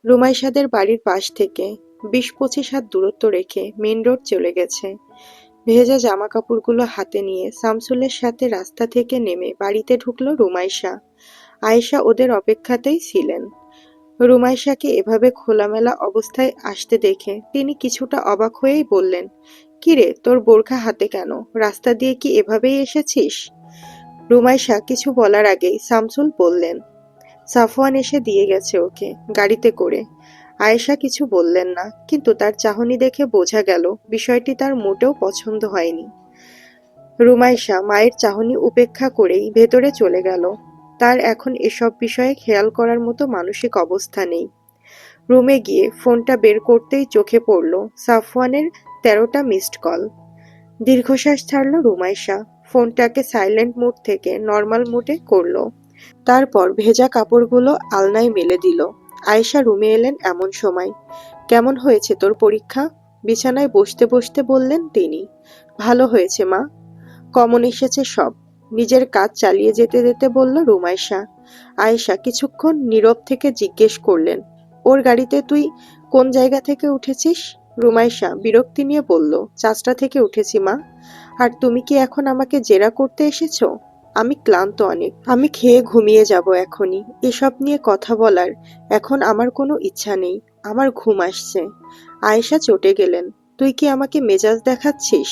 রুমাইশাদের বাড়ির পাশ থেকে ২০-২৫ হাত দূরত্ব রেখে মেইন রোড চলে গেছে। ভেজা জামাকাপড়গুলো হাতে নিয়ে শামসুলের সাথে রাস্তা থেকে নেমে বাড়িতে ঢুকলো রুমাইশা। আয়েশা ওদের অপেক্ষাতেই ছিলেন। রুমাইশাকে এভাবে খোলামেলা অবস্থায় আসতে দেখে তিনি কিছুটা অবাক হয়েই বললেন, কিরে, তোর বোরখা হাতে কেন? রাস্তা দিয়ে কি এভাবেই এসেছিস? রুমাইশা কিছু বলার আগেই শামসুল বললেন, সাফওয়ান এসে দিয়ে গেছে ওকে গাড়িতে করে। আয়েশা কিছু বললেন না, কিন্তু তার চাহনি দেখে বোঝা গেল বিষয়টি তার মোটেও পছন্দ হয়নি। রুমাইশা মায়ের চাহনি উপেক্ষা করেই ভেতরে চলে গেল। তার এখন এসব বিষয়ে খেয়াল করার মতো মানসিক অবস্থা নেই। রুমে গিয়ে ফোনটা বের করতেই চোখে পড়ল সাফওয়ানের ১৩টা মিসড কল। দীর্ঘশ্বাস ছাড়ল রুমাইশা। ফোনটাকে সাইলেন্ট মোড থেকে নর্মাল মোডে করল। তারপর ভেজা কাপড়গুলো আলনায় মেলে দিল। আয়েশা রুমে এলেন এমন সময়। কেমন হয়েছে তোর পরীক্ষা? বিছানায় বসতে বসতে বললেন তিনি। ভালো হয়েছে মা, কমন এসেছে সব, নিজের কাজ চালিয়ে যেতে যেতে বলল রুমাইশা। আয়েশা কিছুক্ষণ নীরব থেকে জিজ্ঞেস করলেন, ওর গাড়িতে তুই কোন জায়গা থেকে উঠেছিস? রুমাইশা বিরক্তি নিয়ে বলল, চাচটা থেকে উঠেছি মা। আর তুমি কি এখন আমাকে জেরা করতে এসেছো? আমি ক্লান্ত অনেক, আমি খেয়ে ঘুমিয়ে যাব এখনই। এসব নিয়ে কথা বলার এখন আমার কোনো ইচ্ছা নেই, আমার ঘুম আসছে। আয়েশা চটে গেলেন, তুই কি আমাকে মেজাজ দেখাচ্ছিস?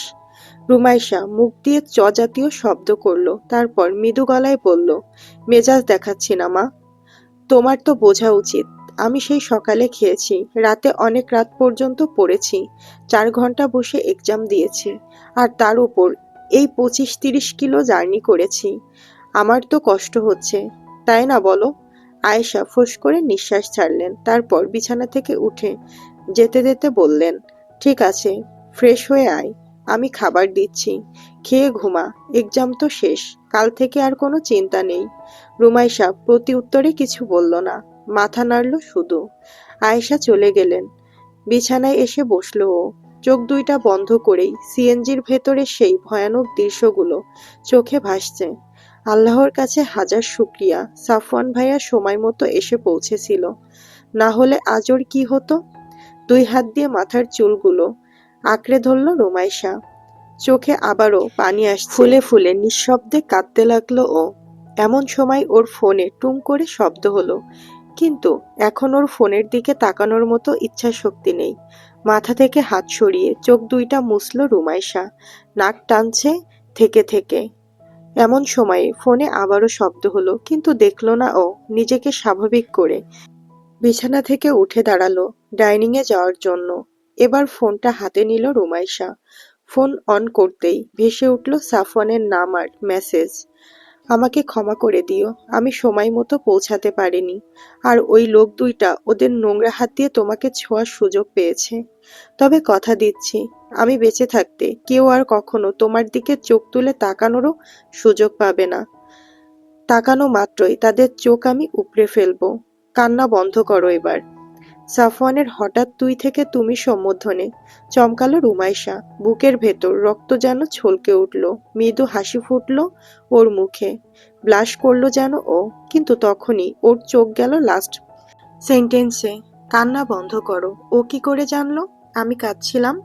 রুমাইশা মুখ দিয়ে চ জাতীয় শব্দ করলো, তারপর মৃদু গলায় বলল, মেজাজ দেখাচ্ছি না মা। তোমার তো বোঝা উচিত, আমি সেই সকালে খেয়েছি, রাতে অনেক রাত পর্যন্ত পড়েছি, ৪ ঘন্টা বসে এক্সাম দিয়েছি, আর তার উপর এই ২৫-৩০ কিলো জার্নি করেছি। আমার তো কষ্ট হচ্ছে, তাই না বলো? আয়েশা ফোঁস করে নিঃশ্বাস ছাড়লেন, তারপর বিছানা থেকে উঠে যেতে যেতে বললেন, ঠিক আছে, ফ্রেশ হয়ে আয়, আমি খাবার দিচ্ছি, খেয়ে ঘুমা, এক্সাম তো শেষ, কাল থেকে আর কোনো চিন্তা নেই। রুমাইশা প্রতি উত্তরে কিছু বলল না, মাথা নাড়ল শুধু। আয়েশা চলে গেলেন। বিছানায় এসে বসল ও। চোখ দুইটা বন্ধ করেই সিএনজির ভেতরে সেই ভয়ানক দৃশ্যগুলো চোখে ভাসছে। আল্লাহর কাছে হাজার শুকরিয়া সাফওয়ান ভাইয়া সময় মতো এসে পৌঁছেছিল, না হলে আজ ওর কি হতো। ২ হাত দিয়ে মাথার চুলগুলো আঁকড়ে ধরল রুমাইশা। চোখে আবারও পানি আসছে। ফুলে ফুলে নিঃশব্দে কাঁদতে লাগলো ও। এমন সময় ওর ফোনে টুং করে শব্দ হলো, কিন্তু এখন ওর ফোনের দিকে তাকানোর মতো ইচ্ছা শক্তি নেই। মাথা থেকে হাত সরিয়ে চোখ দুইটা মুছল রুমাইশা, নাক টানছে থেকে থেকে। এমন সময়ে ফোনে আবারও শব্দ হলো, কিন্তু দেখল না ও। নিজেকে স্বাভাবিক করে বিছানা থেকে উঠে দাঁড়ালো ডাইনিং এ যাওয়ার জন্য। এবার ফোনটা হাতে নিল রুমাইশা। ফোন অন করতেই ভেসে উঠল সাফওয়ানের নাম আর মেসেজ, আমাকে ক্ষমা করে দিও, আমি সময় মতো পৌঁছাতে পারিনি, আর ওই লোক দুইটা ওদের নোংরা হাত দিয়ে তোমাকে ছোঁয়ার সুযোগ পেয়েছে। তবে কথা দিচ্ছি, আমি বেঁচে থাকতে কেউ আর কখনো তোমার দিকে চোখ তুলে তাকানোরও সুযোগ পাবে না। তাকানো মাত্রই তাদের চোখ আমি উপড়ে ফেলবো। কান্না বন্ধ করো এবার। সাফওয়ানের হঠাৎ তুই থেকে তুমি সম্বোধনে চমকালো রুমাইশা। বুকের ভেতর রক্ত যেন ছলকে উঠল। মৃদু হাসি ফুটল ওর মুখে। ব্লাশ করলো যেন ও, কিন্তু তখনই ওর চোখ গেল লাস্ট সেন্টেন্সে, কান্না বন্ধ করো। ও কি করে জানলো আমি কাঁদছিলাম?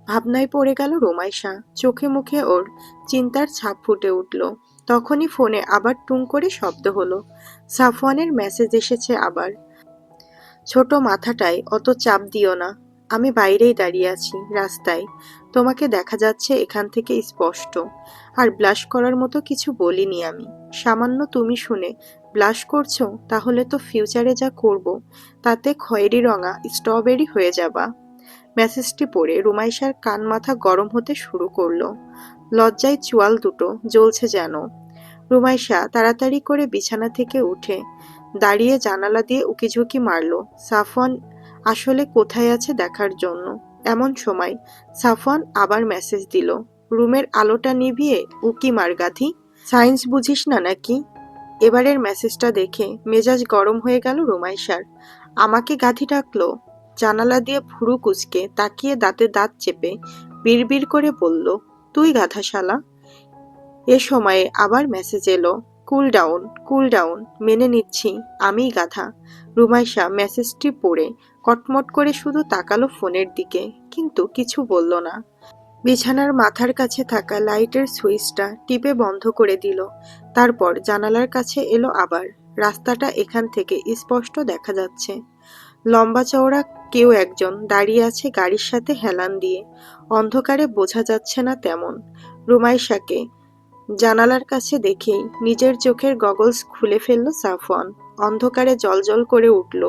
ভাবনায় পড়ে গেল রুমাইশা। চোখে মুখে ওর চিন্তার ছাপ ফুটে উঠল। তখনই ফোনে আবার টুং করে শব্দ হলো। সাফওয়ানের মেসেজ এসেছে আবার, ছোট মাথাটায় অত চাপ দিও না, আমি বাইরেই দাঁড়িয়ে আছি রাস্তায়, তোমাকে দেখা যাচ্ছে এখান থেকে স্পষ্ট। আর ব্লাশ করার মতো কিছু বলিনি আমি, সামান্য তুমি শুনে ব্লাশ করছো, তাহলে তো ফিউচারে যা করব তাতে খয়েরি রঙা স্ট্রবেরি হয়ে যাবা। মেসেজটি পড়ে রুমাইশার কান মাথা গরম হতে শুরু করলো। লজ্জায় চোয়াল দুটো জ্বলছে যেন। রুমাইশা তাড়াতাড়ি করে বিছানা থেকে উঠে দাঁড়িয়ে জানালা দিয়ে উকিঝুঁকি মারল সাফওয়ান আসলে কোথায় আছে দেখার জন্য। এমন সময় সাফওয়ান আবার মেসেজ দিল, রুমের আলোটা নিভিয়ে উকি মার গাধি, সায়েন্স বুঝিস না নাকি? এবারের মেসেজটা দেখে মেজাজ গরম হয়ে গেল রুমাইশার। আমাকে গাধি ডাকলো? জানালা দিয়ে ভুরু কুচকে তাকিয়ে দাঁতে দাঁত চেপে বিড়বিড় করে বলল, তুই গাধা শালা। এ সময়ে আবার মেসেজ এলো, কুল ডাউন, কুল ডাউন, মেনে নিচ্ছি আমিই গাধা। রুমাইশা মেসেজটি পড়ে কটমট করে শুধু তাকালো ফোনের দিকে, কিন্তু কিছু বলল না। বিছানার মাথার কাছে থাকা লাইটের সুইচটা টিপে বন্ধ করে দিল। তারপর জানালার কাছে এলো আবার। রাস্তাটা এখান থেকে স্পষ্ট দেখা যাচ্ছে। লম্বা চওড়া কেউ একজন দাঁড়িয়ে আছে গাড়ির সাথে হেলান দিয়ে। অন্ধকারে বোঝা যাচ্ছে না তেমন। রুমাইশাকে জানালার কাছে দেখেই নিজের চোখের গগলস খুলে ফেলল সাফওয়ান। অন্ধকারে জ্বলজ্বল করে উঠল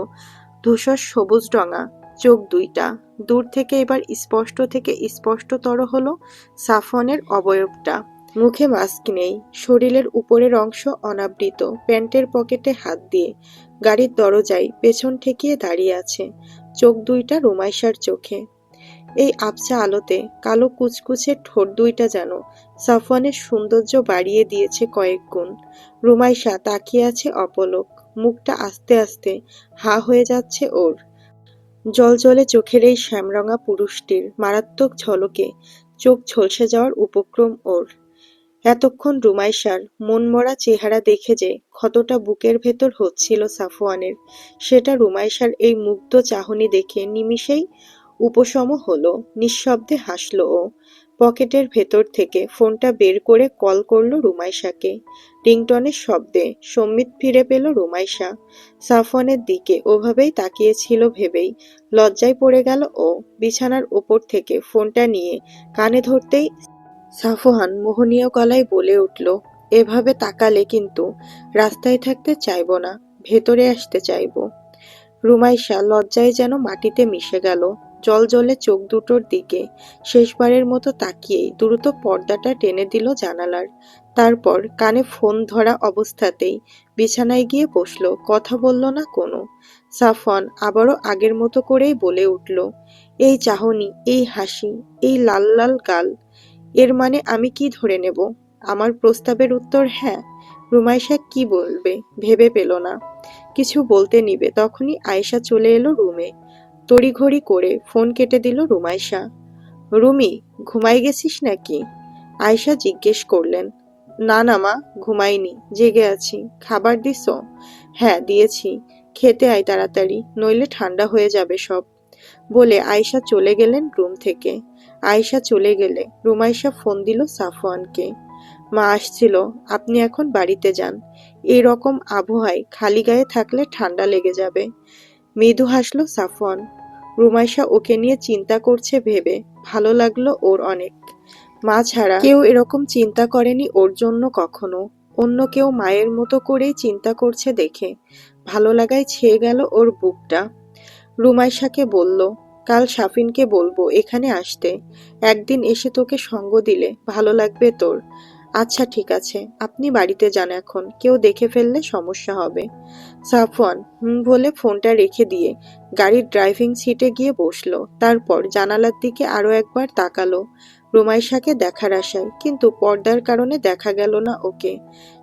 ধূসর সবুজ রঙা চোখ দুইটা। দূর থেকে এবার স্পষ্ট থেকে স্পষ্টতর হলো সাফওয়ানের অবয়বটা। মুখে মাস্ক নেই, শরীরের উপরের অংশ অনাবৃত, প্যান্টের পকেটে হাত দিয়ে গাড়ির দরজায় পেছন ঠেকিয়ে দাঁড়িয়ে আছে। চোখ দুইটা রুমাইশার চোখে। এই আবছা আলোতে কালো কুচকুচে ঠোঁট দুইটা যেন সাফওয়ানের সৌন্দর্য বাড়িয়ে দিয়েছে কয়েক গুণ। রুমাইশা তাকিয়ে আছে অপলক, মুখটা আস্তে আস্তে হা হয়ে যাচ্ছে ওর। জলজলে চোখের এই শ্যামরঙা পুরুষটির মারাত্মক ঝলকে চোখ ঝলসে যাওয়ার উপক্রম ওর। এতক্ষণ রুমাইশার মনমরা চেহারা দেখে যে ক্ষতটা বুকের ভেতর হচ্ছিল সাফওয়ানের, সেটা রুমাইশার এই মুগ্ধ চাহনি দেখে নিমিষেই উপশম হলো। নিঃশব্দে হাসল ও। পকেটের ভেতর থেকে ফোনটা বের করে কল করল রুমাইশাকে। রিংটনের শব্দে সম্বিত ফিরে পেল রুমাইশা। সাফওয়ানের দিকে ওভাবেই তাকিয়েছিল ভেবেই লজ্জায় পড়ে গেল ও। বিছানার ওপর থেকে ফোনটা নিয়ে কানে ধরতেই সাফওয়ান মোহনীয় গলায় বলে উঠল, এভাবে তাকালে কিন্তু রাস্তায় থাকতে চাইব না, ভেতরে আসতে চাইব। রুমাইশা লজ্জায় যেন মাটিতে মিশে গেল। জলজলে চোখ দুটোর দিকে শেষবারের মতো তাকিয়েই দ্রুত পর্দাটা টেনে দিল জানালার। তারপর কানে ফোন ধরা অবস্থাতেই বিছানায় গিয়ে বসল, কথা বলল না কোনো। সাফওয়ান আবারও আগের মতো করেই বলে উঠল, এই চাহনি, এই হাসি, এই লাল লাল গাল, এর মানে আমি কি ধরে নেব? আমার প্রস্তাবের উত্তর হ্যাঁ? রুমাইশা কি বলবে ভেবে পেল না। কিছু বলতে নিবে তখনই আয়েশা চলে এলো রুমে। তড়িঘড়ি করে ফোন কেটে দিল রুমাইশা। রুমি, ঘুমাই গেছিস নাকি? আয়েশা জিজ্ঞেস করলেন। না না মা, ঘুমাইনি, জেগে আছি। খাবার দিছ? হ্যাঁ দিয়েছি। খেতে আয় তাড়াতাড়ি, নইলে ঠান্ডা হয়ে যাবে সব। বলে আয়েশা চলে গেলেন রুম থেকে। আয়েশা চলে গেলে রুমাইশা ফোন দিল সাফওয়ানকে। মা আসছিল, আপনি এখন বাড়িতে যান। এই রকম আবহাওয়ায় খালি গায়ে থাকলে ঠান্ডা লেগে যাবে। মৃদু হাসল সাফওয়ান। রুমাইশা ওকে নিয়ে চিন্তা করছে ভেবে ভালো লাগলো ওর অনেক। মা ছাড়া কেউ এরকম চিন্তা করেনি ওর জন্য কখনো। অন্য কেউ মায়ের মতো করেই চিন্তা করছে দেখে ভালো লাগায় ছেয়ে গেল ওর বুকটা। রুমাইশাকে বলল, কাল সাফিনকে বলবো এখানে আসতে, একদিন এসে তোকে সঙ্গ দিলে ভালো লাগবে তোর। আচ্ছা ঠিক আছে, আপনি বাড়িতে যান এখন, কেউ দেখে ফেললে সমস্যা হবে। সাফওয়ান বলে ফোনটা রেখে দিয়ে গাড়ির ড্রাইভিং সিটে গিয়ে বসলো। তারপর জানালার দিকে আরো একবার তাকালো রুমাইশাকে দেখার আশায়, কিন্তু পর্দার কারণে দেখা গেল না ওকে।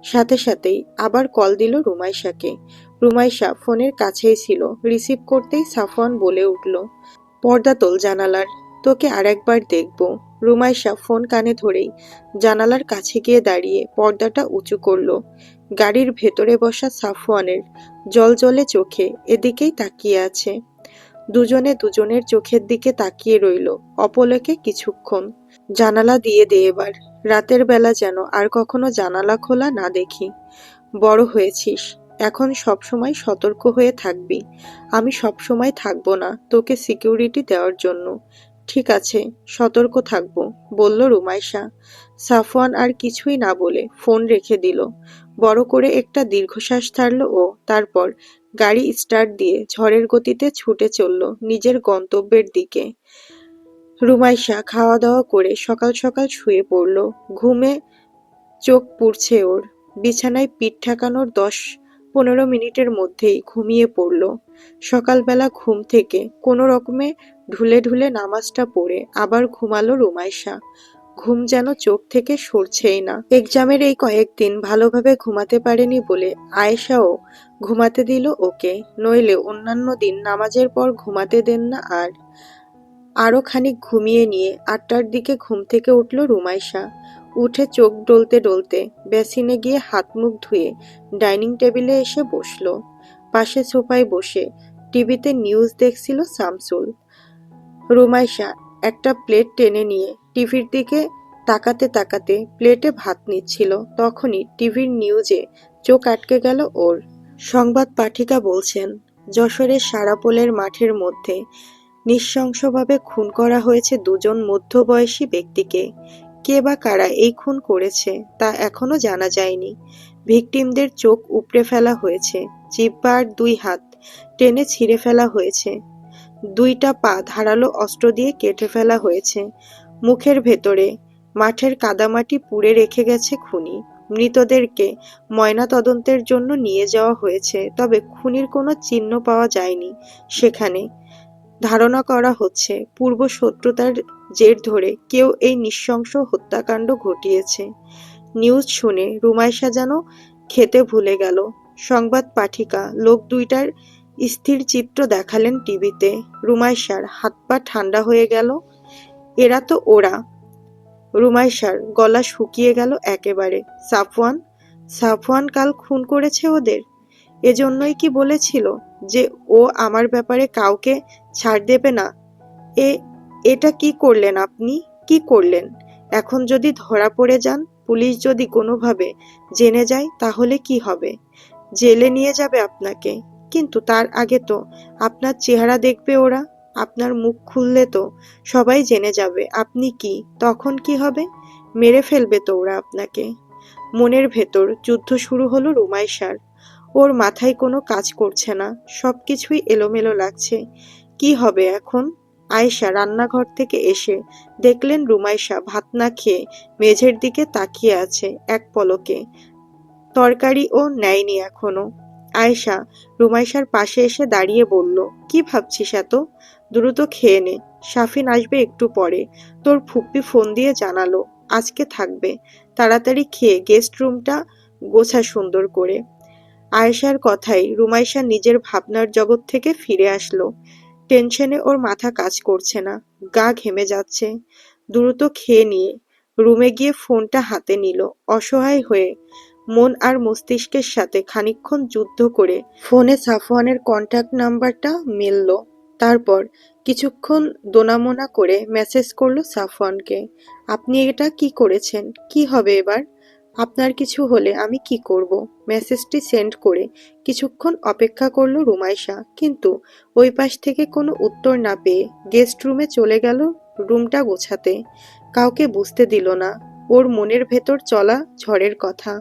সাথে সাথেই আবার কল দিল রুমাইশাকে। রুমাইশা ফোনের কাছেই ছিল। রিসিভ করতেই সাফওয়ান বলে উঠল, পর্দা তোল জানালার, তোকে আরেকবার দেখব। রুমাইশা ফোন কানে ধরেই জানালার কাছে গিয়ে দাঁড়িয়ে পর্দাটা উঁচু করল। গাড়ির ভেতরে বসা সাফওয়ানের জলজলে চোখে এদিকেই তাকিয়ে আছে। দুজনে দুজনের চোখের দিকে তাকিয়ে রইল অপলকে কিছুক্ষণ। জানালা দিয়ে দে এবার, রাতের বেলা যেন আর কখনো জানালা খোলা না দেখি। বড় হয়েছিস, এখন সবসময় সতর্ক হয়ে থাকবি। আমি সবসময় থাকবো না তোকে সিকিউরিটি দেওয়ার জন্য। ঠিক আছে, সতর্ক থাকবো, বলল রুমাইশা। সাফওয়ান আর কিছুই না বলে ফোন রেখে দিল। বড় করে একটা দীর্ঘশ্বাস ছাড়ল ও। তারপর গাড়ি স্টার্ট দিয়ে ঝড়ের গতিতে ছুটে চলল নিজের গন্তব্যের দিকে। রুমাইশা খাওয়া দাওয়া করে সকাল সকাল শুয়ে পড়ল। ঘুমে চোখ পুড়ছে ওর। বিছানায় পিঠ ঠেকানোর 10-15 মিনিটের মধ্যেই ঘুমিয়ে পড়ল। সকালবেলা ঘুম থেকে কোনো রকমে ঢুলে ঢুলে নামাজটা পড়ে আবার ঘুমালো রুমাইশা। ঘুম যেন চোখ থেকে সরছেই না। এক্সামের এই কয়েকদিন ভালোভাবে ঘুমাতে পারেনি বলে আয়েশাও ঘুমাতে দিল ওকে, নইলে অন্যান্য দিন নামাজের পর ঘুমাতে দেন না আর। আরো খানিক ঘুমিয়ে নিয়ে 8টার দিকে ঘুম থেকে উঠল রুমাইশা। উঠে চোখ ডলতে ডলতে বেসিনে গিয়ে হাত মুখ ধুয়ে ডাইনিং টেবিলে এসে বসলো। পাশে সোফায় বসে টিভিতে নিউজ দেখছিল শামসুল। রুমাইশা একটা প্লেট টেনে নিয়ে টিভির দিকে তাকাতে তাকাতে প্লেটে ভাত নিচ্ছিল। তখনই টিভির নিউজে চোখ আটকে গেল ওর। সংবাদ পাঠিকা বলছেন, যশোরের সারাপোলের মাঠের মধ্যে নৃশংসভাবে খুন করা হয়েছে দুজন মধ্যবয়সী ব্যক্তিকে। কে বা কারা এই খুন করেছে তা এখনো জানা যায়নি। ভিকটিমদের চোখ উপড়ে ফেলা হয়েছে, জিহ্বা আর 2 হাত টেনে ছিঁড়ে ফেলা হয়েছে, 2টা পা ধারালো অস্ত্র দিয়ে কেটে ফেলা হয়েছে। মুখের ভেতরে মাঠের কাদামাটি পুড়ে রেখে গেছে খুনি। মৃতদেরকে ময়নাতদন্তের জন্য নিয়ে যাওয়া হয়েছে, তবে খুনির কোনো চিহ্ন পাওয়া যায়নি সেখানে। ধারণা করা হচ্ছে পূর্ব শত্রুতার জের ধরে কেউ এই নৃশংস হত্যাকাণ্ড ঘটিয়েছে। নিউজ শুনে রুমাইশা যেন খেতে ভুলে গেল। সংবাদ পাঠিকা লোক 2টার স্থির চিত্র দেখালেন টিভিতে। রুমাইশার হাত পা ঠান্ডা হয়ে গেল। এরা তো ওরা। রুমাইশার গলা শুকিয়ে গেল একেবারে। সাফওয়ান কাল খুন করেছে ওদের। এজন্যই কি বলেছিল যে ও আমার ব্যাপারে কাউকে ছাড় দেবে না? এটা কি করলেন আপনি? কি করলেন? এখন যদি ধরা পড়ে যান, পুলিশ যদি কোনোভাবে জেনে যায়, তাহলে কি হবে? জেলে নিয়ে যাবে আপনাকে। কিন্তু তার আগে তো আপনার চেহারা দেখবে ওরা। আপনার মুখ খুললে তো সবাই জেনে যাবে আপনি কি। তখন কি হবে? মেরে ফেলবে তো ওরা আপনাকে। মনের ভেতর যুদ্ধ শুরু হলো রুমাইশার। ওর মাথায় কোনো কাজ করছে না, সবকিছুই এলোমেলো লাগছে। কি হবে এখন? আয়েশা রান্নাঘর থেকে এসে দেখলেন রুমাইশা ভাত না খেয়ে মেঝের দিকে তাকিয়ে আছে এক পলকে। তরকারিও নেয়নি এখনো। আয়েশা রুমাইশার পাশে এসে দাঁড়িয়ে বলল, কি ভাবছিস এত? দ্রুত খেয়ে নে, সাফিন আসবে একটু পরে। তোর ফুপ্পি ফোন দিয়ে জানালো আজকে থাকবে। তাড়াতাড়ি খেয়ে গেস্ট রুমটা গোছা সুন্দর করে। আয়েশার কথাই রুমাইশা নিজের ভাবনার জগৎ থেকে ফিরে আসলো। টেনশনে ওর মাথা কাজ করছে না, গা ঘেমে যাচ্ছে। দ্রুত খেয়ে নিয়ে রুমে গিয়ে ফোনটা হাতে নিল। অসহায় হয়ে মন আর মস্তিষ্কের সাথে খানিকক্ষণ যুদ্ধ করে ফোনে সাফওয়ানের কন্ট্যাক্ট নাম্বারটা মিলল। তারপর কিছুক্ষণ দোনামোনা করে মেসেজ করলো সাফওয়ানকে, আপনি এটা কি করেছেন? কি হবে এবার? আপনার কিছু হলে আমি কি করব? মেসেজটি সেন্ড করে কিছুক্ষণ অপেক্ষা করলো রুমাইশা, কিন্তু ওই পাশ থেকে কোনো উত্তর না পেয়ে গেস্ট রুমে চলে গেল রুমটা গোছাতে। কাউকে বুঝতে দিল না ওর মনের ভেতর চলা ঝড়ের কথা।